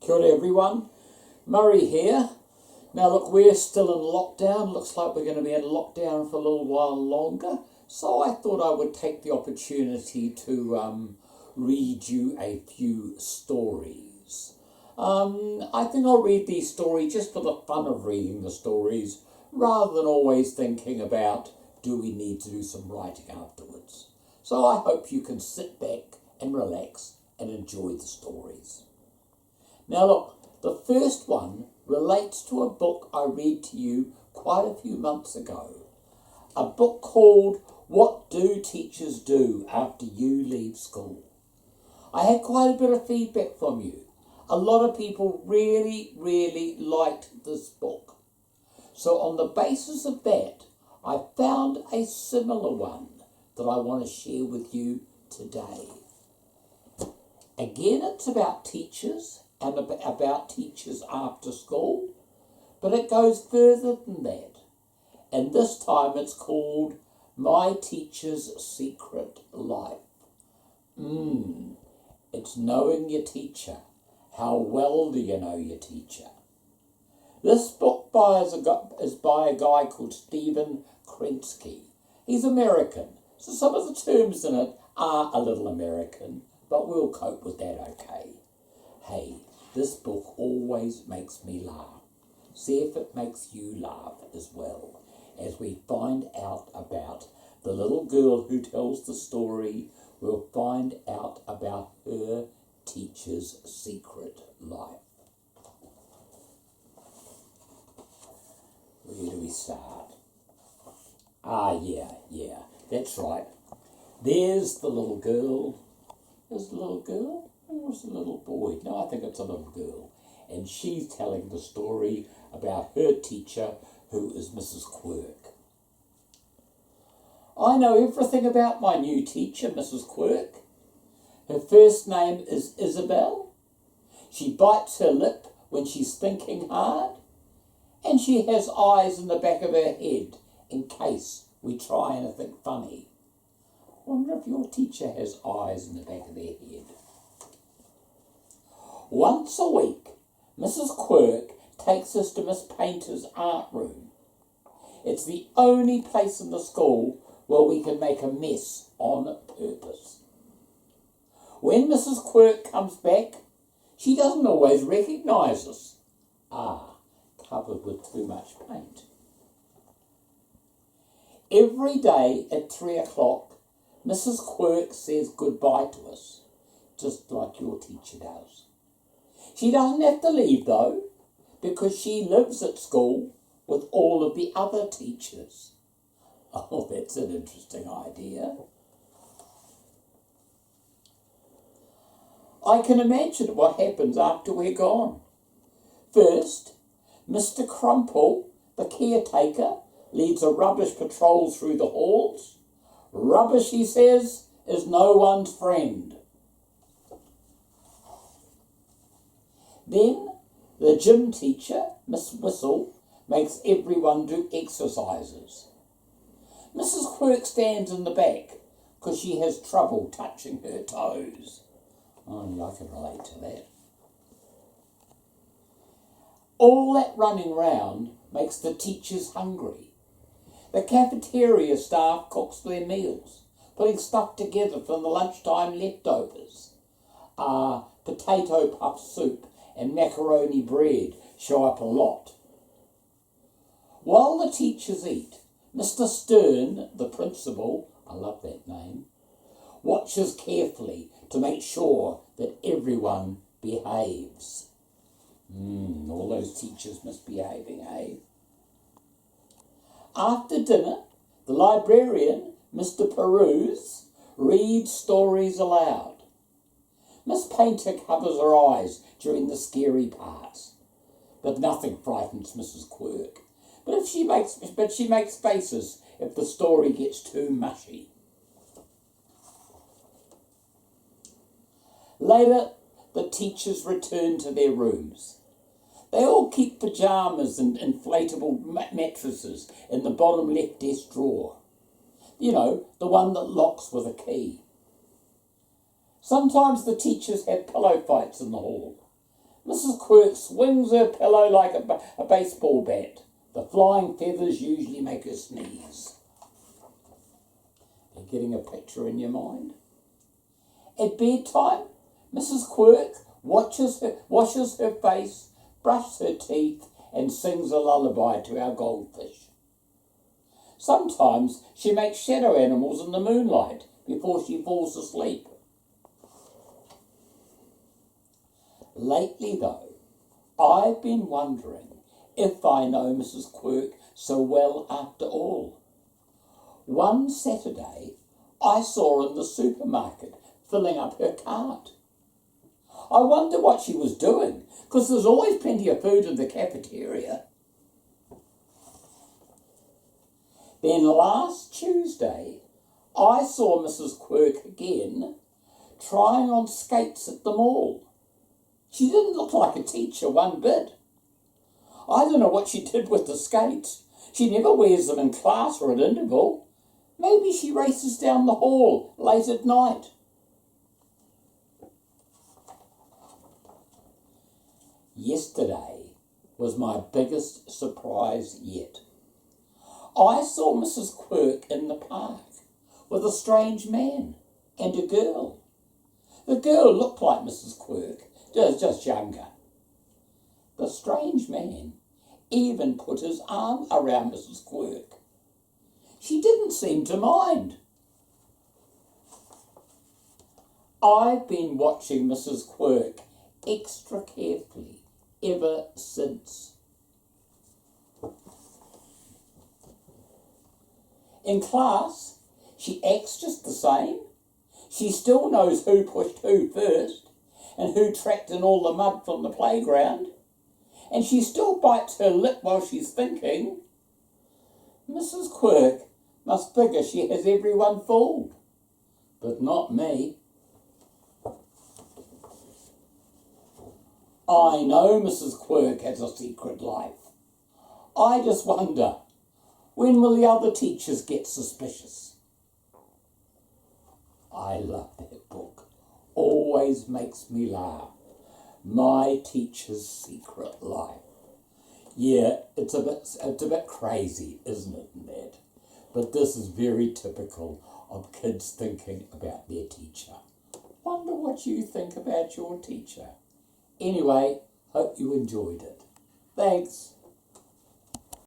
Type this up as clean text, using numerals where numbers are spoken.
Kia ora everyone, Murray here. Now look, we're still in lockdown. Looks like we're going to be in lockdown for a little while longer. So I thought I would take the opportunity to read you a few stories. I think I'll read these stories just for the fun of reading the stories, rather than always thinking about, do we need to do some writing afterwards? So I hope you can sit back and relax and enjoy the stories. Now look, the first one relates to a book I read to you quite a few months ago. A book called What Do Teachers Do After You Leave School? I had quite a bit of feedback from you. A lot of people really liked this book. So on the basis of that, I found a similar one that I want to share with you today. Again, it's about teachers and about teachers after school, but it goes further than that. And this time it's called My Teacher's Secret Life. It's knowing your teacher. How well do you know your teacher? This book is by a guy called Stephen Krensky. He's American, so some of the terms in it are a little American, but we'll cope with that okay. Hey, this book always makes me laugh. See if it makes you laugh as well, as we find out about the little girl who tells the story. We'll find out about her teacher's secret life. Where do we start? Yeah, that's right. There's the little girl. There's the little girl? Or was it a little boy? No, I think it's a little girl. And she's telling the story about her teacher, who is Mrs. Quirk. I know everything about my new teacher, Mrs. Quirk. Her first name is Isabel. She bites her lip when she's thinking hard. And she has eyes in the back of her head in case we try anything funny. I wonder if your teacher has eyes in the back of their head. Once a week, Mrs. Quirk takes us to Miss Painter's art room. It's the only place in the school where we can make a mess on purpose. When Mrs. Quirk comes back, she doesn't always recognise us. Covered with too much paint. Every day at 3 o'clock, Mrs. Quirk says goodbye to us, just like your teacher does. She doesn't have to leave though, because she lives at school with all of the other teachers. Oh, that's an interesting idea. I can imagine what happens after we're gone. First, Mr. Crumple, the caretaker, leads a rubbish patrol through the halls. Rubbish, he says, is no one's friend. Then the gym teacher, Miss Whistle, makes everyone do exercises. Mrs. Quirk stands in the back because she has trouble touching her toes. Oh, I can relate to that. All that running round makes the teachers hungry. The cafeteria staff cooks their meals, putting stuff together from the lunchtime leftovers. Potato puff soup and macaroni bread show up a lot. While the teachers eat, Mr. Stern, the principal, I love that name, watches carefully to make sure that everyone behaves. All those teachers misbehaving, eh? After dinner, the librarian, Mr. Peruse, reads stories aloud. Miss Painter covers her eyes during the scary parts, but nothing frightens Mrs. Quirk. But she makes faces if the story gets too mushy. Later, the teachers return to their rooms. They all keep pyjamas and inflatable mattresses in the bottom left desk drawer. You know, the one that locks with a key. Sometimes the teachers have pillow fights in the hall. Mrs. Quirk swings her pillow like a baseball bat. The flying feathers usually make her sneeze. You're getting a picture in your mind? At bedtime, Mrs. Quirk washes her face, brushes her teeth, and sings a lullaby to our goldfish. Sometimes she makes shadow animals in the moonlight before she falls asleep. Lately, though, I've been wondering if I know Mrs. Quirk so well after all. One Saturday, I saw her in the supermarket filling up her cart. I wonder what she was doing, because there's always plenty of food in the cafeteria. Then last Tuesday, I saw Mrs. Quirk again trying on skates at the mall. She didn't look like a teacher one bit. I don't know what she did with the skates. She never wears them in class or at interval. Maybe she races down the hall late at night. Yesterday was my biggest surprise yet. I saw Mrs. Quirk in the park with a strange man and a girl. The girl looked like Mrs. Quirk, just younger. The strange man even put his arm around Mrs. Quirk. She didn't seem to mind. I've been watching Mrs. Quirk extra carefully ever since. In class, she acts just the same. She still knows who pushed who first and who tracked in all the mud from the playground. And she still bites her lip while she's thinking. Mrs. Quirk must figure she has everyone fooled, but not me. I know Mrs. Quirk has a secret life. I just wonder, when will the other teachers get suspicious? I love that book. Always makes me laugh. My Teacher's Secret Life. Yeah, it's a bit crazy, isn't it, Ned? But this is very typical of kids thinking about their teacher. Wonder what you think about your teacher. Anyway, hope you enjoyed it. Thanks.